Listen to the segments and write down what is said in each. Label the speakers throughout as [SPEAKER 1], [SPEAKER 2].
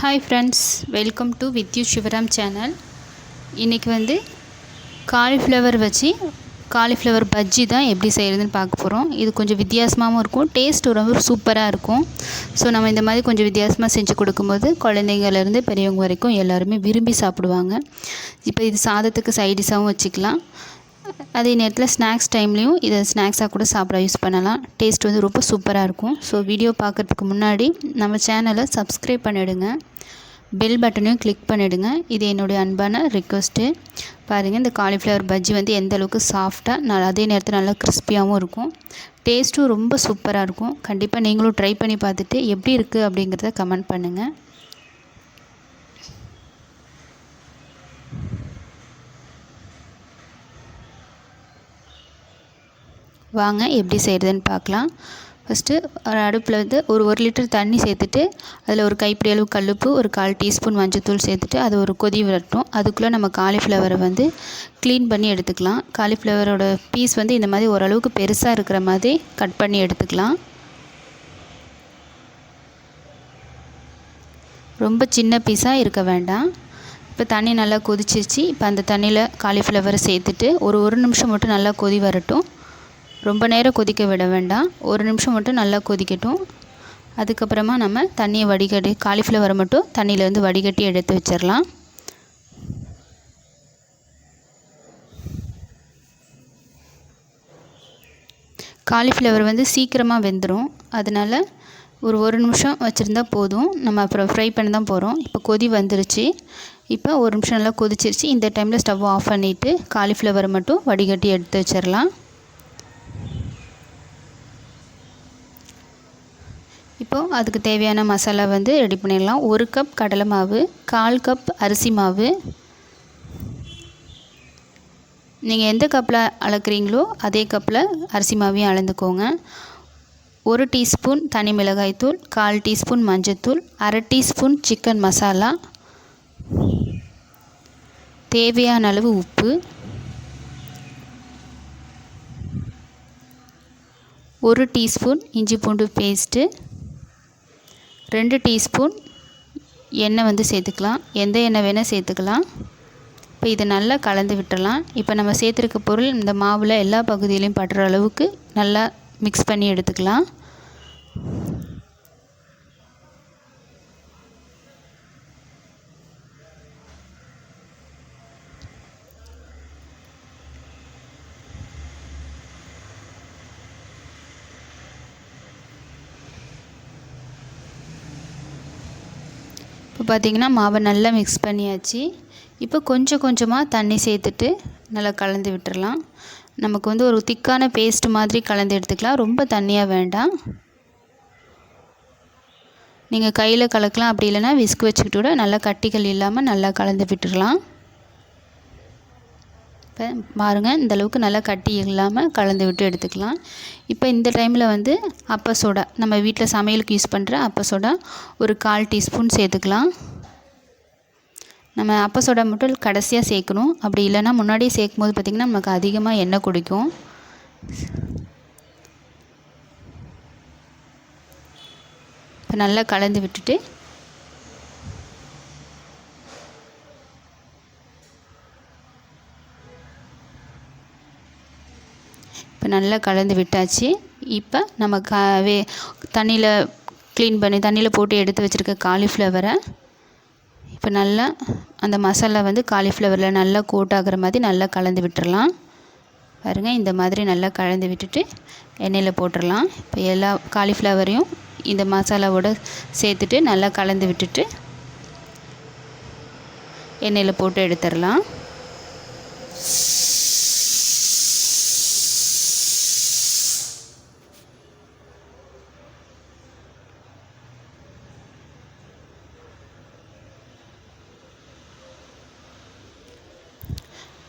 [SPEAKER 1] Hi friends, welcome to with you Sivaram channel. இன்றைக்கி வந்து cauliflower வச்சு காலிஃப்ளவர் பஜ்ஜி தான் எப்படி செய்கிறதுன்னு பார்க்க போகிறோம். இது கொஞ்சம் வித்தியாசமாகவும் இருக்கும், டேஸ்ட் ரொம்ப சூப்பராக இருக்கும். ஸோ நம்ம இந்த மாதிரி கொஞ்சம் வித்தியாசமாக செஞ்சு கொடுக்கும்போது குழந்தைங்கள்லேருந்து பெரியவங்க வரைக்கும் எல்லாருமே விரும்பி சாப்பிடுவாங்க. இப்போ இது சாதத்துக்கு சைடிஷாகவும் வச்சுக்கலாம். அதே நேரத்தில் ஸ்நாக்ஸ் டைம்லேயும் இதை ஸ்நாக்ஸாக கூட சாப்பிட யூஸ் பண்ணலாம். டேஸ்ட் வந்து ரொம்ப சூப்பராக இருக்கும். ஸோ வீடியோ பார்க்குறதுக்கு முன்னாடி நம்ம சேனலை சப்ஸ்கிரைப் பண்ணிவிடுங்க, பெல் பட்டனையும் கிளிக் பண்ணிவிடுங்க. இது என்னுடைய அன்பான ரிக்வெஸ்ட்டு. பாருங்கள், இந்த காலிஃப்ளவர் பஜ்ஜி வந்து எந்த அளவுக்கு சாஃப்டாக அதே நேரத்தில் நல்லா கிறிஸ்பியாகவும் இருக்கும். டேஸ்ட்டும் ரொம்ப சூப்பராக இருக்கும். கண்டிப்பாக நீங்களும் ட்ரை பண்ணி பார்த்துட்டு எப்படி இருக்குது அப்படிங்கிறத கமெண்ட் பண்ணுங்கள். வாங்க எப்படி செய்கிறதுன்னு பார்க்கலாம். ஃபஸ்ட்டு ஒரு அடுப்பில் வந்து ஒரு லிட்டர் தண்ணி சேர்த்துட்டு அதில் ஒரு கைப்பிடி அளவு கல்லுப்பு, ஒரு 1/4 டீஸ்பூன் மஞ்சள்தூள் சேர்த்துட்டு அது ஒரு கொதி வரட்டும். அதுக்குள்ளே நம்ம காலிஃப்ளவரை வந்து க்ளீன் பண்ணி எடுத்துக்கலாம். காலிஃப்ளவரோட பீஸ் வந்து இந்த மாதிரி ஓரளவுக்கு பெருசாக இருக்கிற மாதிரி கட் பண்ணி எடுத்துக்கலாம். ரொம்ப சின்ன பீஸாக இருக்க வேண்டாம். இப்போ தண்ணி நல்லா கொதிச்சிருச்சு. இப்போ அந்த தண்ணியில் காலிஃப்ளவரை சேர்த்துட்டு ஒரு நிமிஷம் மட்டும் நல்லா கொதி வரட்டும். ரொம்ப நேரம் கொதிக்க விட வேண்டாம், ஒரு நிமிஷம் மட்டும் நல்லா கொதிக்கட்டும். அதுக்கப்புறமா நம்ம தண்ணியை வடிகட்டி காலிஃப்ளவரை மட்டும் தண்ணியிலேருந்து வடிகட்டி எடுத்து வச்சிடலாம். காலிஃப்ளவர் வந்து சீக்கிரமாக வெந்துடும், அதனால் ஒரு நிமிஷம் வச்சுருந்தா போதும். நம்ம அப்புறம் ஃப்ரை பண்ண தான் போகிறோம். இப்போ கொதி வந்துருச்சு. இப்போ ஒரு நிமிஷம் நல்லா கொதிச்சிருச்சு. இந்த டைமில் ஸ்டவ் ஆஃப் பண்ணிவிட்டு காலிஃப்ளவரை மட்டும் வடிகட்டி எடுத்து வச்சிடலாம். இப்போது அதுக்கு தேவையான மசாலா வந்து ரெடி பண்ணிடலாம். 1 கப் கடலை மாவு, 1/4 கப் அரிசி மாவு. நீங்கள் எந்த கப்பில் அளக்குறீங்களோ அதே கப்பில் அரிசி மாவையும் அளந்துக்கோங்க. 1 டீஸ்பூன் தனி மிளகாய்த்தூள், 1/4 டீஸ்பூன் மஞ்சள்தூள், 1/2 டீஸ்பூன் சிக்கன் மசாலா, தேவையான அளவு உப்பு, 1 டீஸ்பூன் இஞ்சி பூண்டு பேஸ்ட்டு, 2 டீஸ்பூன் எண்ணெய் வந்து சேர்த்துக்கலாம். எந்த எண்ணெய் வேணால் சேர்த்துக்கலாம். இப்போ இதை நல்லா கலந்து விட்டுடலாம். இப்போ நம்ம சேர்த்துருக்க பொருள் இந்த மாவில் எல்லா பகுதியிலையும் படுற அளவுக்கு நல்லா மிக்ஸ் பண்ணி எடுத்துக்கலாம். இப்போ பார்த்திங்கன்னா மாவை நல்லா மிக்ஸ் பண்ணியாச்சு. இப்போ கொஞ்சம் கொஞ்சமாக தண்ணி சேர்த்துட்டு நல்லா கலந்து விட்டுறலாம். நமக்கு வந்து ஒரு திக்கான பேஸ்ட் மாதிரி கலந்து எடுத்துக்கலாம், ரொம்ப தண்ணியாக வேண்டாம். நீங்கள் கையில் கலக்கலாம், அப்படி இல்லைன்னா விஸ்க் வச்சுக்கிட்டு கூட நல்லா கட்டிகள் இல்லாமல் நல்லா கலந்து விட்டுடலாம். இப்போ பாருங்கள், இந்தளவுக்கு நல்லா கட்டி இல்லாமல் கலந்து விட்டு எடுத்துக்கலாம். இப்போ இந்த டைமில் வந்து அப்ப சோடா, நம்ம வீட்டில் சமையலுக்கு யூஸ் பண்ணுற அப்ப சோடா ஒரு 1/4 டீஸ்பூன் சேர்த்துக்கலாம். நம்ம அப்ப சோடா மட்டும் கடைசியாக சேர்க்கணும், அப்படி இல்லைன்னா முன்னாடியே சேர்க்கும் போது பார்த்திங்கன்னா நமக்கு அதிகமாக எண்ணெய் குடிக்கும். இப்போ நல்லா கலந்து விட்டுட்டு இப்போ நல்லா கலந்து விட்டாச்சு. இப்போ நம்ம தண்ணியில் க்ளீன் பண்ணி தண்ணியில் போட்டு எடுத்து வச்சுருக்க காலிஃப்ளவரை இப்போ நல்லா அந்த மசாலா வந்து காலிஃப்ளவரில் நல்லா கோட் ஆகிற மாதிரி நல்லா கலந்து விட்டுறலாம். பாருங்கள், இந்த மாதிரி நல்லா கலந்து விட்டுட்டு எண்ணெயில் போட்டுடலாம். இப்போ எல்லா காலிஃப்ளவரையும் இந்த மசாலாவோடு சேர்த்துட்டு நல்லா கலந்து விட்டுட்டு எண்ணெயில் போட்டு எடுத்துடலாம்.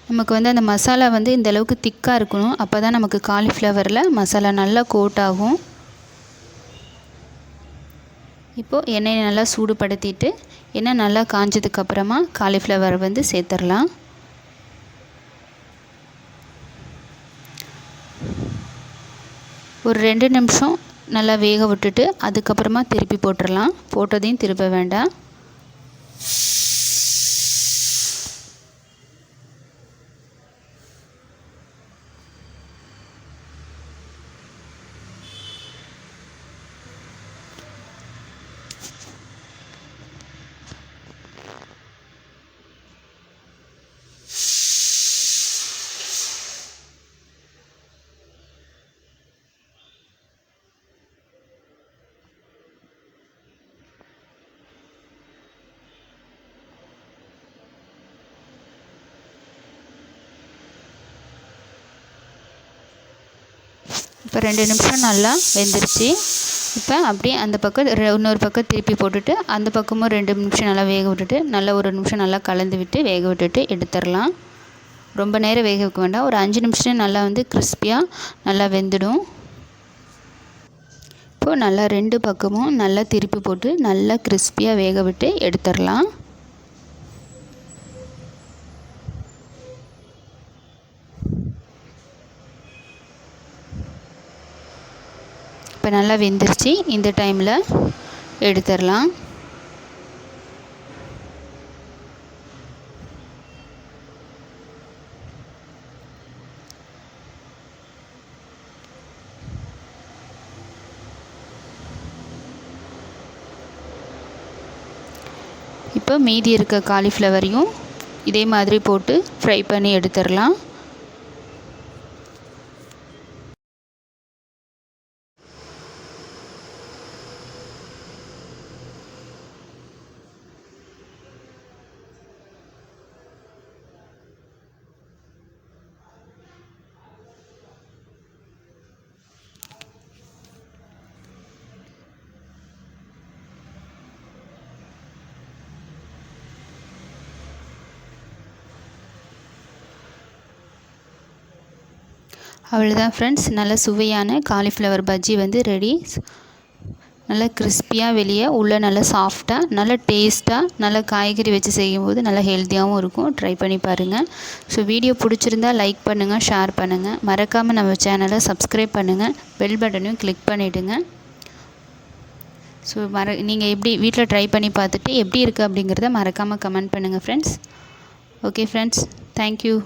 [SPEAKER 1] நமக்கு வந்து அந்த மசாலா வந்து இந்த அளவுக்கு திக்காக இருக்கணும், அப்போ தான் நமக்கு காலிஃப்ளவரில் மசாலா நல்லா கோட் ஆகும். இப்போது எண்ணெயை நல்லா சூடுபடுத்திட்டு எண்ணெய் நல்லா காஞ்சதுக்கப்புறமா காலிஃப்ளவர் வந்து சேர்த்துடலாம். ஒரு 2 நிமிஷம் நல்லா வேக விட்டுட்டு அதுக்கப்புறமா திருப்பி போட்டுடலாம். போட்டதையும் திருப்ப வேண்டாம். இப்போ 2 நிமிஷம் நல்லா வெந்துருச்சு. இப்போ அப்படியே அந்த பக்கம் இன்னொரு பக்கம் திருப்பி போட்டுட்டு அந்த பக்கமும் 2 நிமிஷம் நல்லா வேக விட்டுட்டு நல்லா ஒரு நிமிஷம் நல்லா கலந்து விட்டு வேக விட்டுட்டு எடுத்துடலாம். ரொம்ப நேரம் வேக வைக்க வேண்டாம். ஒரு 5 நிமிஷம் நல்லா கிறிஸ்பியாக நல்லா வெந்துடும். இப்போது நல்லா 2 பக்கமும் நல்லா திருப்பி போட்டு நல்லா கிறிஸ்பியாக வேக விட்டு எடுத்துடலாம். இப்போ நல்லா வெந்துருச்சு. இந்த டைமில் எடுத்துடலாம். இப்போ மீதி இருக்க காலிஃப்ளவரையும் இதே மாதிரி போட்டு ஃப்ரை பண்ணி எடுத்துடலாம். அவ்வளோதான் ஃப்ரெண்ட்ஸ், நல்ல சுவையான காலிஃப்ளவர் பஜ்ஜி ரெடி. நல்லா கிறிஸ்பியாக வெளியே உள்ளே நல்லா சாஃப்டாக நல்லா டேஸ்ட்டாக நல்லா காய்கறி வச்சு செய்யும்போது நல்லா ஹெல்த்தியாகவும் இருக்கும். ட்ரை பண்ணி பாருங்கள். ஸோ வீடியோ பிடிச்சிருந்தா லைக் பண்ணுங்கள், ஷேர் பண்ணுங்கள். மறக்காமல் நம்ம சேனலை சப்ஸ்கிரைப் பண்ணுங்கள். பெல் பட்டனையும் கிளிக் பண்ணிவிடுங்க. ஸோ நீங்கள் எப்படி வீட்டில் ட்ரை பண்ணி பார்த்துட்டு எப்படி இருக்குது அப்படிங்கிறத மறக்காமல் கமெண்ட் பண்ணுங்கள் ஃப்ரெண்ட்ஸ். Okay friends, thank you.